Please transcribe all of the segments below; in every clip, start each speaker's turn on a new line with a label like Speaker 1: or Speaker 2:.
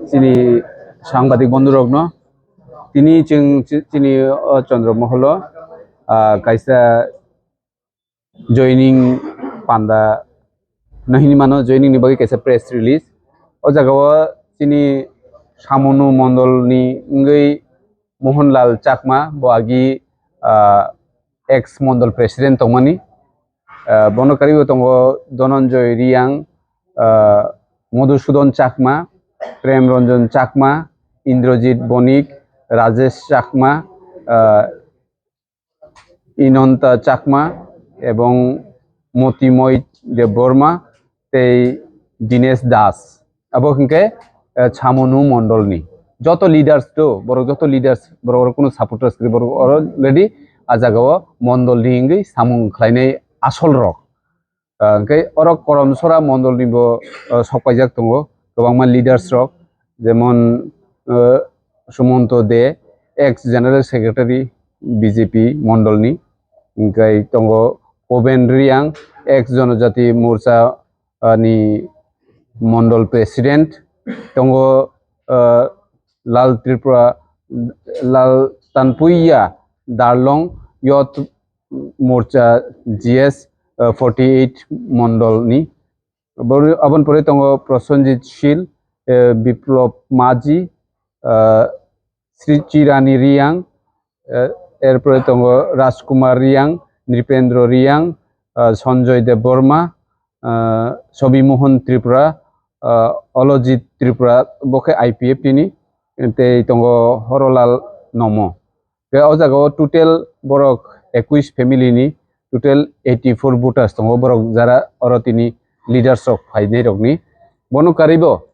Speaker 1: চিনি সাংবাদিক বন্ধুরগ্ন তিনি চিনি চন্দ্রমহল কাইসা জয়নিং পান্ডা নাহিনী মানো joining ni bagi kaisa press release o jagao chini Samonu Mondol ni ngei Mohanlal Chakma bo agi ex Mondol president tongmani bonokari tongo Dhananjay Riang Madhusudan Chakma Prem Ranjan Chakma Indrajit Bonik Rajesh Chakma Inanta Chakma এবং মতিময় দেববর্মা তেই দীনেশ দাস এবং হিংকে ছামনু মন্ডলনি যত leaders তো বড় যত leaders বড় বড় কোনো সাপোর্টার্স বড় অলরেডি আজাগাও মন্ডলনি হিংগৈ সামুং খাইনাই আসল রক হিংকে অরক করমসরা মন্ডলনিবো সপাইজাক দङ गोबांमा লিডার্স রক যেমন Sumanta De ex general secretary BJP মন্ডলনি হিংকাই দङ Oben Riang ex Janajati Morcha ni Mondol president tongo Lal Tripura Lal Tanpuya Darlong Yot Morcha GS 48 Mondol ni abon pore tongo Prosenjit Shil Biplop Maji Sri Chirani Riang erpore tongo Rajkumar Riang Nripendra Riang Sanjay Deborma Sobi Mohan Tripura Olojit Tripura boke IPF tini te tongo Horolal Nomo ke o jagao total borok 21 family ni total 84 voters tongo borok jara oro tini leaders of phainai rokni bono karibo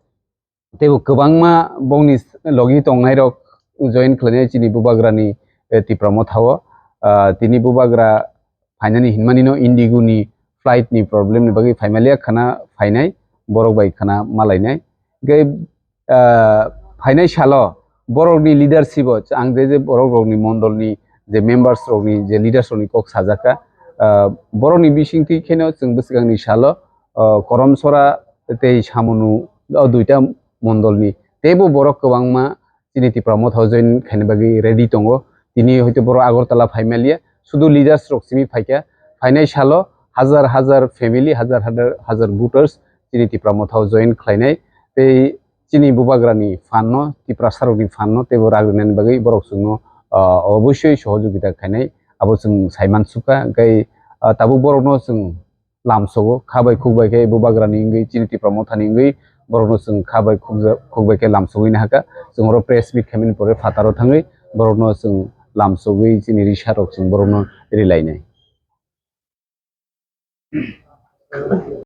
Speaker 1: tebo kwbangma bongni logi tongnai rok join khlainai chini bubagrani tipramo thawo tini bubagra फाइनानि हिनमानिनो इंडिगोनि फ्लाइटनि प्रब्लेमनि बागै फाइमालिया खाना फाइनाय बरक bye खाना मालायनाय गै फाइनाय सालो बरकनि leadership आं जे बरक रकनि मंडलनि जे members रकनि जे lidars रकनि कक साजाका बरकनि बिसिंथि खेनो जों बसिगांनि सालो करमसरा ते सामनु दुइटा मंडलनि तेबो बरक गोबांमा चिनिति प्रमोद हजन खाने बागै रेडी दङ तिनि हयतो बर आगरतला फाइमालिया শুধু লিডার্স রকসিমি ফাইকা ফাইনাই সালো হাজার হাজার ফ্যামিলি হাজার হাজার হাজার ভোটার্স চিনি টিপ্রা মথাও জয়েন খাইনাই তে চিনি বুবাগ্রানি ফান্ন টিপ্রা সারকনি ফান্ন তেবো রাগনানি বাগै বরক সুনো অবশ্যই সহযোগিতা খাইনাই আবো जों সাইমান সুকা গাই তাবো বরকনো जों লামসগো খাবাই খুবাইকে বুবাগ্রানি গৈ চিনি টিপ্রা মথানি গৈ বরকনো जों খাবাই খুবাইকে লামসগैनो हाका जों रो प्रेस मिट खामिन परे फातारो थाङै बरकनो जों लामसगै चिनि रिसारक जों बरकनो रिलायनाय